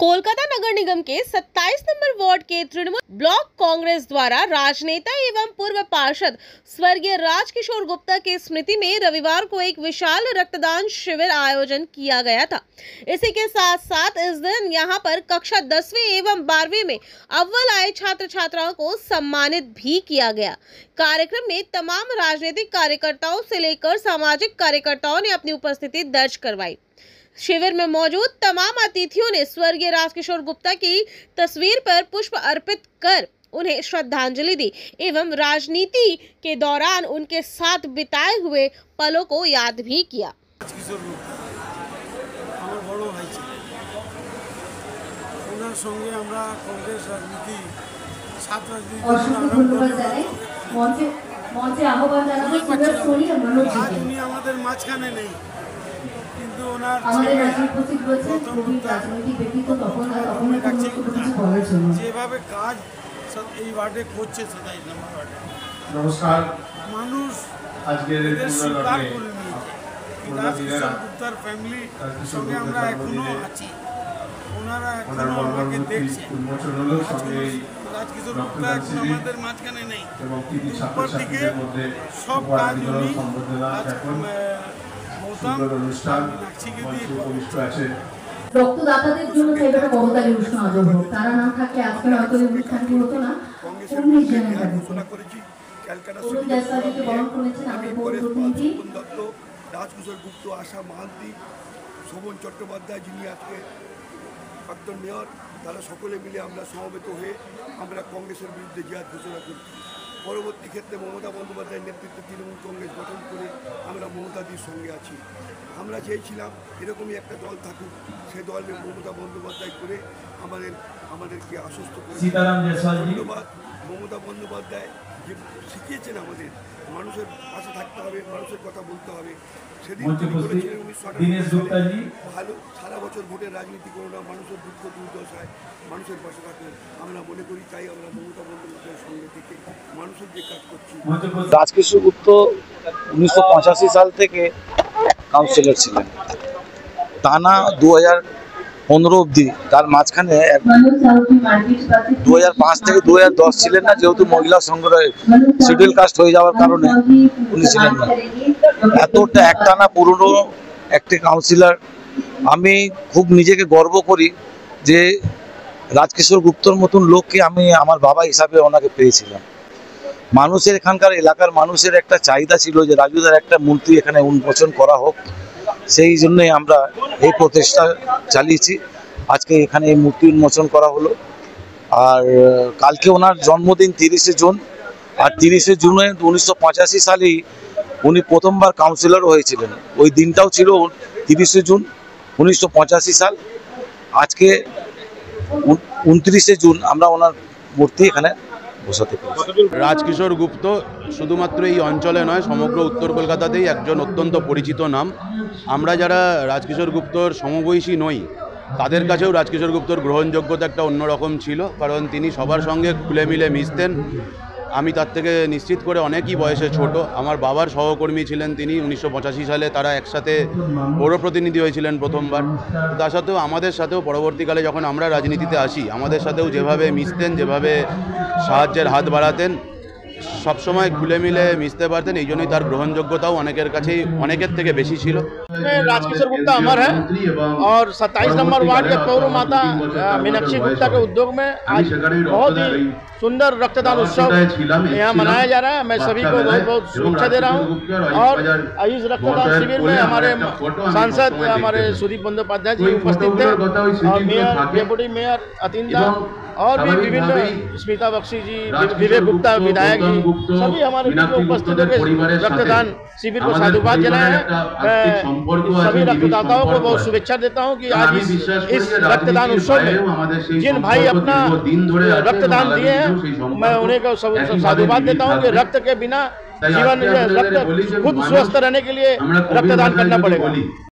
कोलकाता नगर निगम के 27 number ward के Trinamool block Congress द्वारा राजनेता एवं पूर्व पार्षद स्वर्गीय राजकिशोर गुप्ता की स्मृति में रविवार को एक विशाल रक्तदान शिविर आयोजन किया गया था। इसी के साथ साथ इस दिन यहां पर कक्षा 10वीं एवं 12वीं में अव्वल आए छात्र छात्राओं को सम्मानित भी किया गया। कार्यक्रम में तमाम राजनीतिक कार्यकर्ताओं से लेकर सामाजिक कार्यकर्ताओं ने अपनी उपस्थिति दर्ज करवाई। शिविर में मौजूद तमाम अतिथियों ने स्वर्गीय राजकिशोर गुप्ता की तस्वीर पर पुष्प अर्पित कर उन्हें श्रद्धांजलि दी एवं राजनीति के दौरान उनके साथ बिताए हुए पलों को याद भी किया। যেভাবে কাজ এই ওয়ার্ডে করছে 27 নম্বর ওয়ার্ডে নমস্কার মানুষ আজকের গুপ্তার ফ্যামিলি সঙ্গে আমরা এখনো আছি। ওনারা এখনো আমাকে দেখছে। রাজকিশোর গুপ্তা এখন আমাদের মাঝখানে নেই, উপর দিকে সব কাজ উনি রক্তদাতাদের জন্য চাইবে করতালি উষ্ণ আদর হোক। তারা না থাকলে আজকে হয়তো এই অনুষ্ঠানটি হতো না। রাজকিশোর গুপ্ত, আশা মাহান্তি, শোভন চট্টোপাধ্যায় যিনি আজকে প্রাক্তন মেয়র, তারা সকলে মিলে আমরা সমবেত হয়ে আমরা কংগ্রেসের বিরুদ্ধে জিহাদ ঘোষণা করি। পরবর্তী ক্ষেত্রে মমতা বন্দ্যোপাধ্যায়ের নেতৃত্বে তৃণমূল কংগ্রেস গঠন করে আমরা মমতাদির সঙ্গে আছি। আমরা চেয়েছিলাম এরকমই একটা দল থাকুক, সেই দলের মমতা বন্দ্যোপাধ্যায় করে আমাদেরকে আশ্বস্ত করে। ধন্যবাদ মমতা বন্দ্যোপাধ্যায় যে শিখিয়েছেন আমাদের মানুষের পাশে থাকতে হবে, মানুষের কথা বলতে হবে। সেদিন তিনি বলেছিলেন 1998 ভালো সারা বছর ভোটের রাজনীতি করো না, মানুষের দুঃখ দুর্দশায় মানুষের পাশে থাকুন। আমরা মনে করি তাই আমরা মমতা বন্দ্যোপাধ্যায়ের সঙ্গে থেকে মানুষের যে কাজ করছি। রাজকিশোর গুপ্ত 1985 সাল থেকে কাউন্সিলর ছিলেন, টানা 2015 অবধি। তার মাঝখানে 2005 থেকে 2010 ছিলেন না, যেহেতু মহিলা সংগ্রহে শিডিউল কাস্ট হয়ে যাওয়ার কারণে উনি ছিলেন না। এতটা একটানা পুরনো একটি কাউন্সিলর। আমি খুব নিজেকে গর্ব করি যে রাজকিশোর গুপ্তর মতন লোককে আমি আমার বাবা হিসাবে ওনাকে পেয়েছিলাম। মানুষের এখানকার এলাকার মানুষের একটা চাহিদা ছিল যে রাজুদার একটা মূর্তি এখানে উন্মোচন করা হোক, সেই জন্যই আমরা এই প্রচেষ্টা চালিয়েছি। আজকে এখানে এই মূর্তি উন্মোচন করা হলো। আর কালকে ওনার জন্মদিন 30শে জুন, আর 30শে জুনে 1985 সালেই উনি প্রথমবার কাউন্সিলর হয়েছিলেন। ওই দিনটাও ছিল 30শে জুন 1985 সাল। আজকে 29শে জুন আমরা ওনার মূর্তি এখানে বসাতে পেরেছি। রাজকিশোর গুপ্ত শুধুমাত্র এই অঞ্চলে নয়, সমগ্র উত্তর কলকাতাতেই একজন অত্যন্ত পরিচিত নাম। আমরা যারা রাজকিশোর গুপ্তর সমবয়সী নই, তাদের কাছেও রাজকিশোর গুপ্তর গ্রহণযোগ্যতা একটা অন্যরকম ছিল, কারণ তিনি সবার সঙ্গে খুলে মিলে মিশতেন। আমি তার থেকে নিশ্চিত করে অনেকই বয়সে ছোট। আমার বাবার সহকর্মী ছিলেন তিনি। 1985 সালে তারা একসাথে পৌর প্রতিনিধি হয়েছিলেন প্রথমবার। তার সাথেও আমাদের সাথেও পরবর্তীকালে যখন আমরা রাজনীতিতে আসি, আমাদের সাথেও যেভাবে মিশতেন, যেভাবে সাহায্যের হাত বাড়াতেন, সবসময় খুলে মিলে মিশতে পারতেন। এই জন্যই তার গ্রহণযোগ্যতাও অনেকের থেকে বেশি ছিল। राजकिशोर गुप्ता अमर है और 27 नंबर वार्ड के पौर माता मीनाक्षी गुप्ता के उद्योग में आज बहुत ही सुंदर रक्तदान उत्सव यहाँ मनाया जा रहा है। मैं सभी को बहुत बहुत शुभेच्छा दे रहा हूँ। और इस रक्तदान शिविर में हमारे सांसद हमारे सुदीप बंदोपाध्याय जी उपस्थित थे, और मेयर, डेप्यूटी मेयर अतिंदा और भी विभिन्न स्मिता बख्शी जी, विवेक गुप्ता विधायक जी, सभी हमारे उपस्थित होकर रक्तदान शिविर को साधुवाद जनाया है। मैं सभी रक्तदाताओं को बहुत शुभेच्छा देता हूं कि आज इस रक्तदान उत्सव में जिन भाई अपना रक्तदान दिए हैं, मैं उन्हें को साधुवाद देता हूं कि रक्त के बिना जीवन, रक्त खुद स्वस्थ रहने के लिए रक्तदान करना पड़ेगा।